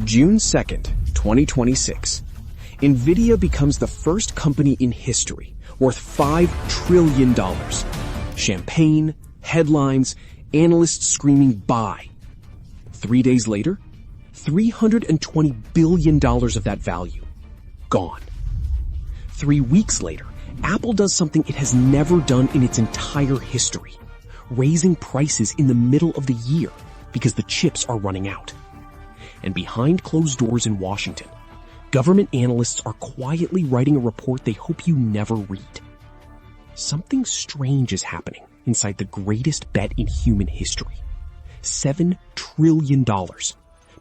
June 2nd, 2026. Nvidia becomes the first company in history worth $5 trillion. Champagne, headlines, analysts screaming buy. 3 days later, $320 billion of that value gone. 3 weeks later, Apple does something it has never done in its entire history, raising prices in the middle of the year because the chips are running out. And behind closed doors in Washington, government analysts are quietly writing a report they hope you never read. Something strange is happening inside the greatest bet in human history. $7 trillion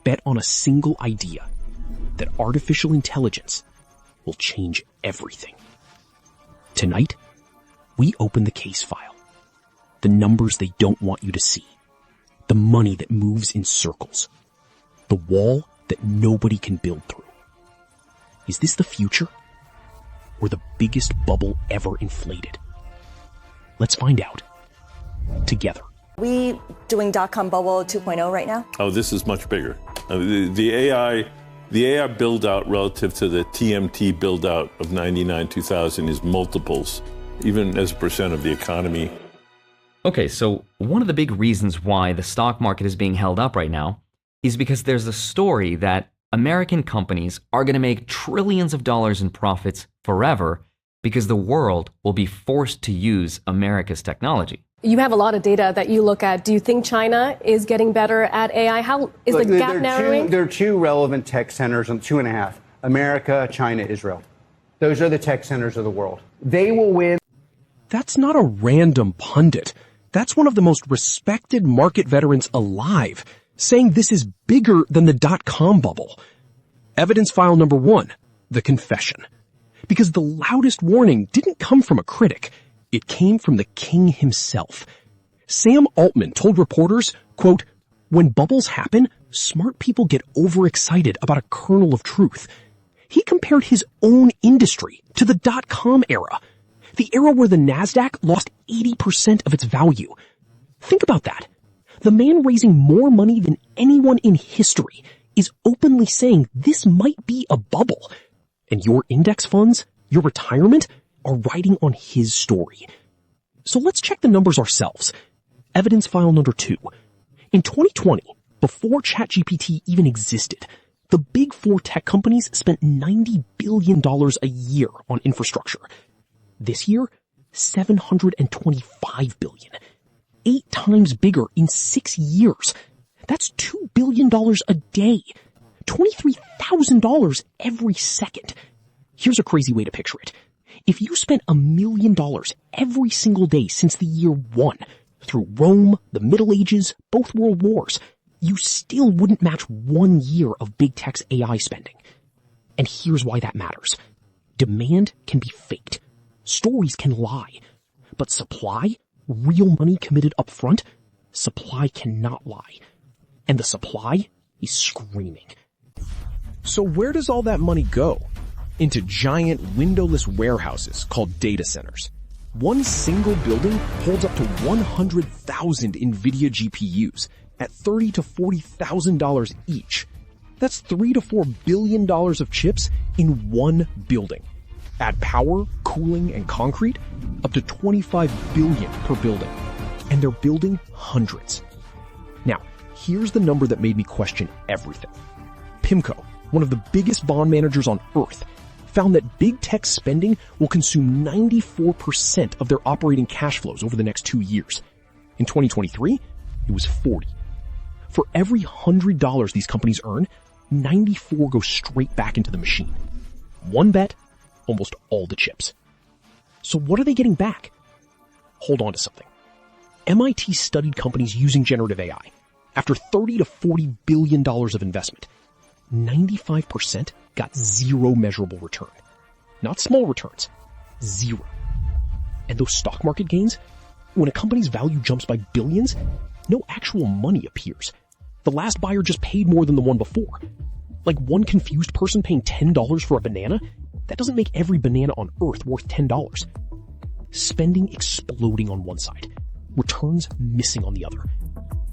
bet on a single idea that artificial intelligence will change everything. Tonight, we open the case file. The numbers they don't want you to see. The money that moves in circles. The wall that nobody can build through. Is this the future? Or the biggest bubble ever inflated? Let's find out. Together. We doing .com bubble 2.0 right now? Oh, this is much bigger. The AI build out relative to the TMT build out of 99, 2000 is multiples, even as a percent of the economy. Okay, so one of the big reasons why the stock market is being held up right now is because there's a story that American companies are going to make trillions of dollars in profits forever because the world will be forced to use America's technology. You have a lot of data that you look at. Do you think China is getting better at AI? How is the gap narrowing? There are two relevant tech centers, 2.5. America, China, Israel. Those are the tech centers of the world. They will win. That's not a random pundit. That's one of the most respected market veterans alive, saying this is bigger than the .com bubble. Evidence file number 1, the confession. Because the loudest warning didn't come from a critic. It came from the king himself. Sam Altman told reporters, quote, "When bubbles happen, smart people get overexcited about a kernel of truth." He compared his own industry to the .com era. The era where the NASDAQ lost 80% of its value. Think about that. The man raising more money than anyone in history is openly saying this might be a bubble. And your index funds, your retirement, are riding on his story. So let's check the numbers ourselves. Evidence file number 2. In 2020, before ChatGPT even existed, the big 4 tech companies spent $90 billion a year on infrastructure. This year, $725 billion. 8 times bigger in 6 years. That's $2 billion a day. $23,000 every second. Here's a crazy way to picture it. If you spent $1 million every single day since the year 1, through Rome, the Middle Ages, both world wars, you still wouldn't match 1 year of big tech's AI spending. And here's why that matters. Demand can be faked. Stories can lie. But supply, real money committed up front, supply cannot lie. And the supply is screaming. So where does all that money go? Into giant windowless warehouses called data centers. One single building holds up to 100,000 Nvidia GPUs at $30,000 to $40,000 each. That's $3 to $4 billion of chips in one building. Add power, cooling, and concrete, up to $25 billion per building. And they're building hundreds. Now, here's the number that made me question everything. PIMCO, one of the biggest bond managers on Earth, found that big tech spending will consume 94% of their operating cash flows over the next 2 years. In 2023, it was 40. For every $100 these companies earn, 94 go straight back into the machine. One bet, almost all the chips. So what are they getting back? Hold on to something. MIT studied companies using generative AI. After $30 to $40 billion of investment, 95% got zero measurable return. Not small returns. Zero. And those stock market gains? When a company's value jumps by billions, no actual money appears. The last buyer just paid more than the one before. Like one confused person paying $10 for a banana, that doesn't make every banana on Earth worth $10. Spending exploding on one side, returns missing on the other.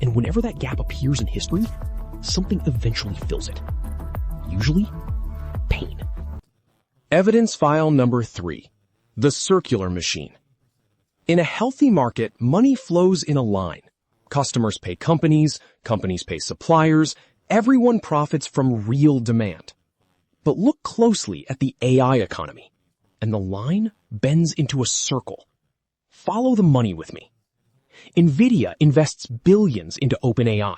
And whenever that gap appears in history, something eventually fills it. Usually, pain. Evidence file number 3. The circular machine. In a healthy market, money flows in a line. Customers pay companies, companies pay suppliers, everyone profits from real demand. But look closely at the AI economy, and the line bends into a circle. Follow the money with me. Nvidia invests billions into OpenAI.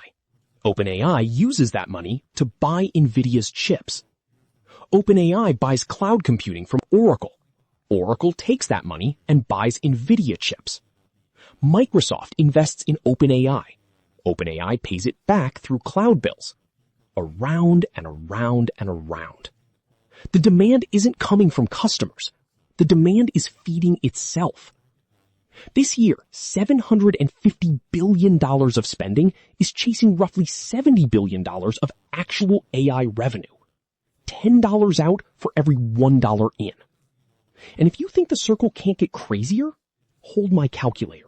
OpenAI uses that money to buy Nvidia's chips. OpenAI buys cloud computing from Oracle. Oracle takes that money and buys Nvidia chips. Microsoft invests in OpenAI. OpenAI pays it back through cloud bills. Around and around and around. The demand isn't coming from customers. The demand is feeding itself. This year, $750 billion of spending is chasing roughly $70 billion of actual AI revenue. $10 out for every $1 in. And if you think the circle can't get crazier, hold my calculator.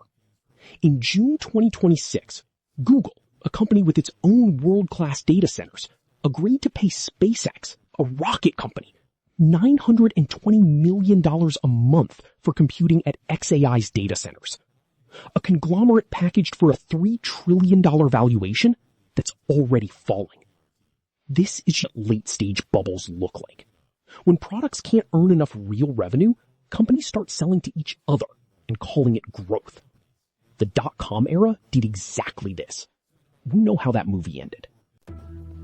In June 2026, Google, a company with its own world-class data centers, agreed to pay SpaceX, a rocket company, $920 million a month for computing at xAI's data centers. A conglomerate packaged for a $3 trillion valuation that's already falling. This is what late-stage bubbles look like. When products can't earn enough real revenue, companies start selling to each other and calling it growth. The dot-com era did exactly this. We know how that movie ended.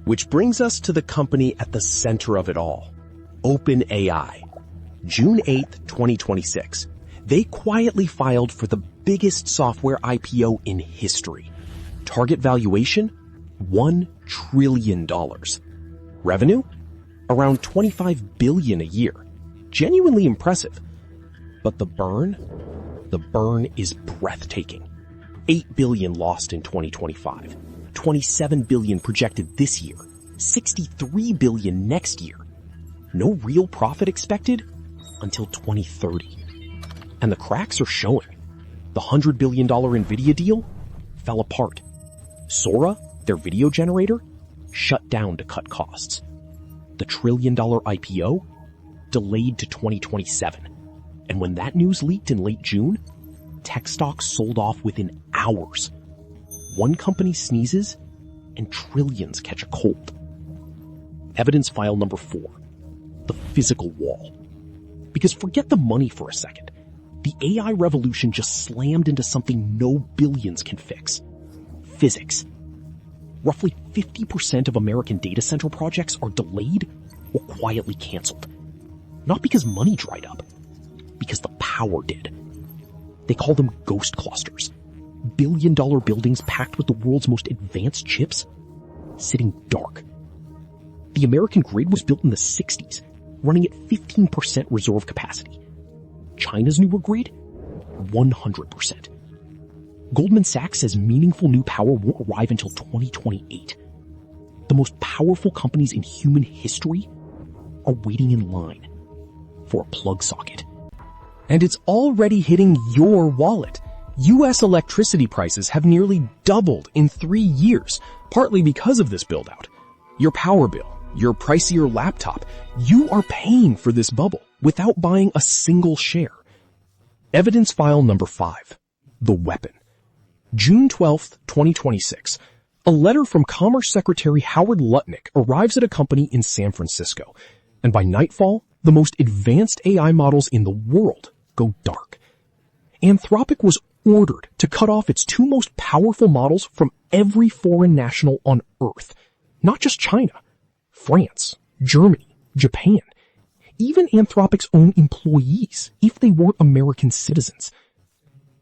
Which brings us to the company at the center of it all, OpenAI. June 8th, 2026. They quietly filed for the biggest software IPO in history. Target valuation? $1 trillion. Revenue? Around $25 billion a year. Genuinely impressive. But the burn is breathtaking. $8 billion lost in 2025. $27 billion projected this year. $63 billion next year. No real profit expected until 2030. And the cracks are showing. The $100 billion Nvidia deal fell apart. Sora, their video generator, shut down to cut costs. The $1 trillion IPO delayed to 2027. And when that news leaked in late June, tech stocks sold off within hours. One company sneezes and trillions catch a cold. Evidence file number 4. The physical wall. Because forget the money for a second. The AI revolution just slammed into something no billions can fix. Physics. Roughly 50% of American data center projects are delayed or quietly canceled. Not because money dried up, because the power did. They call them ghost clusters. Billion-dollar buildings packed with the world's most advanced chips, sitting dark. The American grid was built in the 60s, running at 15% reserve capacity. China's newer grid? 100%. Goldman Sachs says meaningful new power won't arrive until 2028. The most powerful companies in human history are waiting in line for a plug socket. And it's already hitting your wallet. US electricity prices have nearly doubled in 3 years, partly because of this build-out. Your power bill, your pricier laptop, you are paying for this bubble without buying a single share. Evidence file number 5. The weapon. June 12th, 2026. A letter from Commerce Secretary Howard Lutnick arrives at a company in San Francisco, and by nightfall, the most advanced AI models in the world go dark. Anthropic was ordered to cut off its 2 most powerful models from every foreign national on Earth. Not just China. France, Germany, Japan. Even Anthropic's own employees, if they weren't American citizens.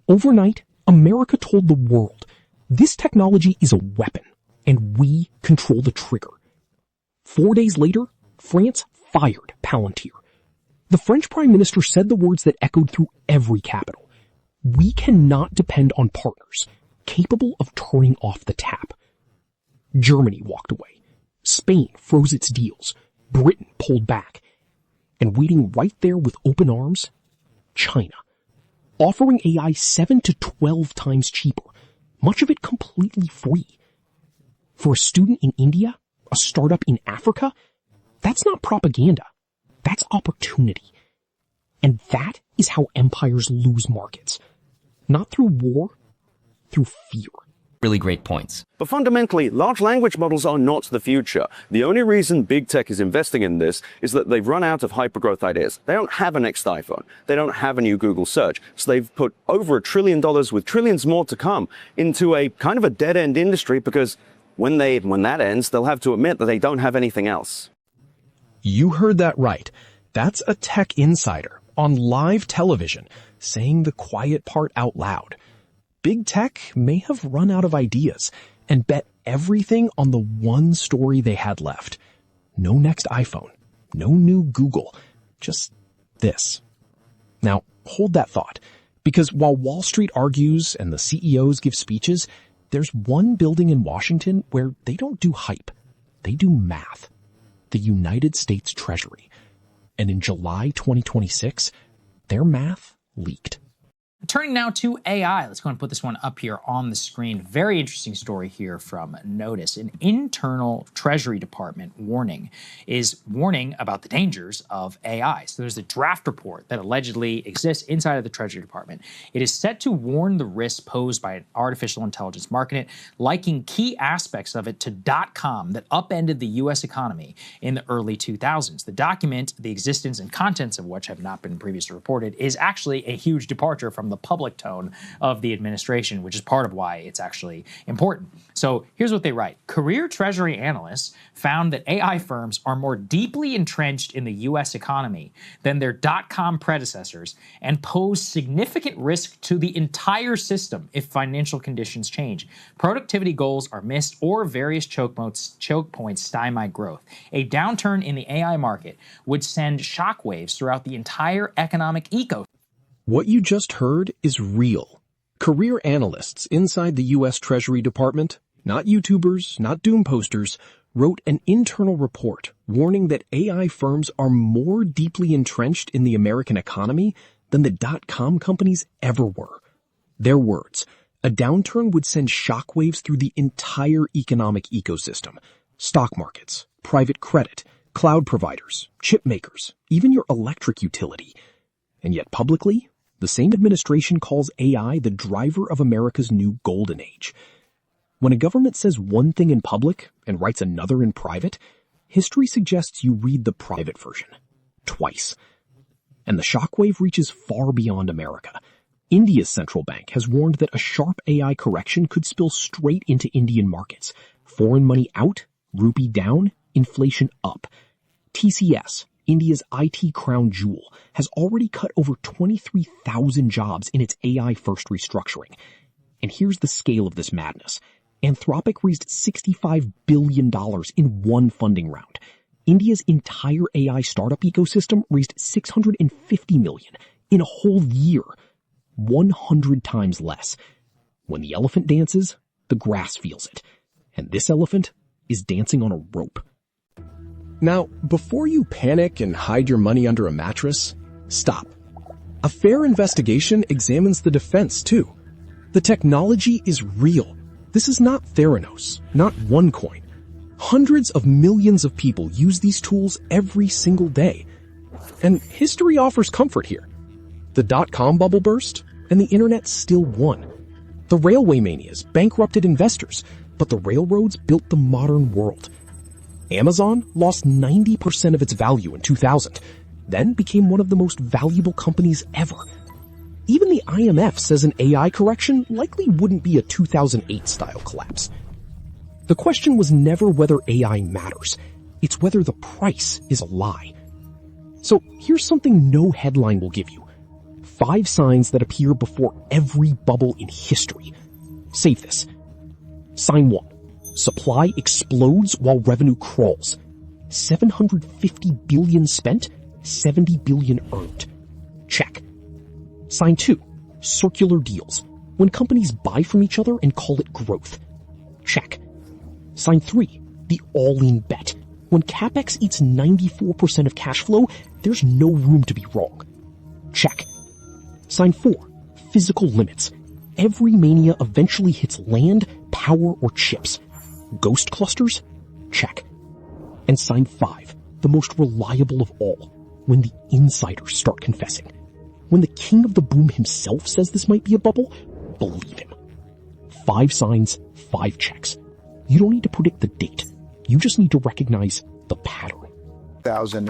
Overnight, America told the world, this technology is a weapon, and we control the trigger. 4 days later, France fired Palantir. The French Prime Minister said the words that echoed through every capital. We cannot depend on partners capable of turning off the tap. Germany walked away. Spain froze its deals. Britain pulled back. And waiting right there with open arms, China. Offering AI 7 to 12 times cheaper, much of it completely free. For a student in India, a startup in Africa, That's not propaganda. That's opportunity. And that is how empires lose markets. Not through war, through fear. Really great points. But fundamentally, large language models are not the future. The only reason big tech is investing in this is that they've run out of hypergrowth ideas. They don't have a next iPhone. They don't have a new Google search. So they've put over $1 trillion with trillions more to come into a kind of a dead-end industry because when that ends, they'll have to admit that they don't have anything else. You heard that right. That's a tech insider on live television saying the quiet part out loud. Big tech may have run out of ideas and bet everything on the one story they had left. No next iPhone, no new Google, just this. Now, hold that thought, because while Wall Street argues and the CEOs give speeches, there's one building in Washington where they don't do hype. They do math. The United States Treasury. And in July 2026, their math leaked. Turning now to AI. Let's go and put this one up here on the screen. Very interesting story here from Notice. An internal Treasury Department is warning about the dangers of AI. So there's a draft report that allegedly exists inside of the Treasury Department. It is set to warn the risks posed by an artificial intelligence market, liking key aspects of it to .com that upended the U.S. economy in the early 2000s. The document, the existence and contents of which have not been previously reported, is actually a huge departure from the public tone of the administration, which is part of why it's actually important. So here's what they write. Career Treasury analysts found that AI firms are more deeply entrenched in the U.S. economy than their .com predecessors and pose significant risk to the entire system if financial conditions change. Productivity goals are missed or various choke points stymie growth. A downturn in the AI market would send shockwaves throughout the entire economic ecosystem. What you just heard is real. Career analysts inside the U.S. Treasury Department, not YouTubers, not doom posters, wrote an internal report warning that AI firms are more deeply entrenched in the American economy than the .com companies ever were. Their words, a downturn would send shockwaves through the entire economic ecosystem. Stock markets, private credit, cloud providers, chip makers, even your electric utility. And yet publicly, the same administration calls AI the driver of America's new golden age. When a government says one thing in public and writes another in private, history suggests you read the private version twice. And the shockwave reaches far beyond America. India's central bank has warned that a sharp AI correction could spill straight into Indian markets. Foreign money out, rupee down, inflation up. TCS, India's IT crown jewel, has already cut over 23,000 jobs in its AI-first restructuring. And here's the scale of this madness. Anthropic raised $65 billion in one funding round. India's entire AI startup ecosystem raised $650 million in a whole year. 100 times less. When the elephant dances, the grass feels it. And this elephant is dancing on a rope. Now, before you panic and hide your money under a mattress, stop. A fair investigation examines the defense, too. The technology is real. This is not Theranos, not OneCoin. Hundreds of millions of people use these tools every single day. And history offers comfort here. The .com bubble burst, and the internet still won. The railway manias bankrupted investors, but the railroads built the modern world. Amazon lost 90% of its value in 2000, then became one of the most valuable companies ever. Even the IMF says an AI correction likely wouldn't be a 2008-style collapse. The question was never whether AI matters. It's whether the price is a lie. So here's something no headline will give you. 5 signs that appear before every bubble in history. Save this. Sign 1. Supply explodes while revenue crawls. 750 billion spent, 70 billion earned. Check. Sign 2. Circular deals. When companies buy from each other and call it growth. Check. Sign 3. The all-in bet. When CapEx eats 94% of cash flow, there's no room to be wrong. Check. Sign 4. Physical limits. Every mania eventually hits land, power, or chips. Ghost clusters? Check. And sign 5. The the most reliable of all, when the insiders start confessing. When the king of the boom himself says this might be a bubble, believe him. 5 signs, 5 checks. You don't need to predict the date. You just need to recognize the pattern.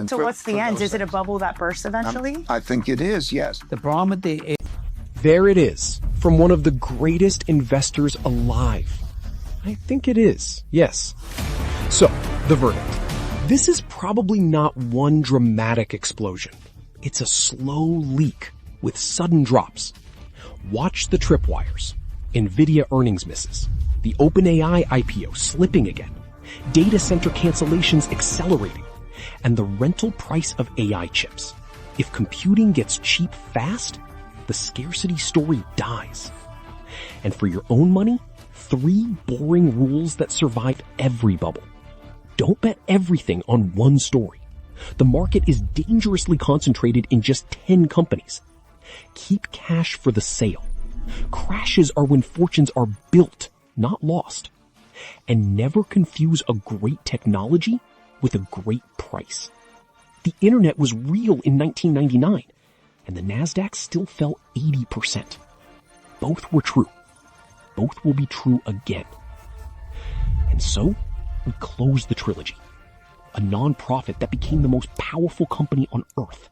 So what's the end? Is it a bubble that bursts eventually? I think it is, yes. The problem with the... There it is, from one of the greatest investors alive. I think it is, yes. So, the verdict. This is probably not one dramatic explosion. It's a slow leak with sudden drops. Watch the tripwires. Nvidia earnings misses. The OpenAI IPO slipping again. Data center cancellations accelerating. And the rental price of AI chips. If computing gets cheap fast, the scarcity story dies. And for your own money, 3 boring rules that survive every bubble. Don't bet everything on one story. The market is dangerously concentrated in just 10 companies. Keep cash for the sale. Crashes are when fortunes are built, not lost. And never confuse a great technology with a great price. The internet was real in 1999, and the Nasdaq still fell 80%. Both were true. Both will be true again. And so, we closed the Trilogy, a non-profit that became the most powerful company on earth.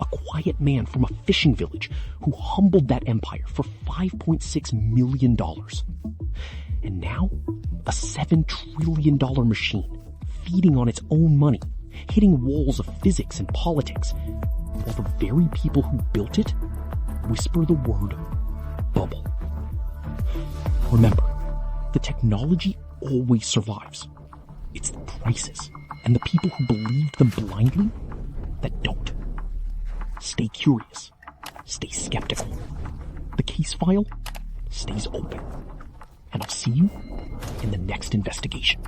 A quiet man from a fishing village who humbled that empire for $5.6 million. And now, a $7 trillion machine, feeding on its own money, hitting walls of physics and politics, while the very people who built it whisper the word bubble. Remember, the technology always survives. It's the prices and the people who believed them blindly that don't. Stay curious. Stay skeptical. The case file stays open. And I'll see you in the next investigation.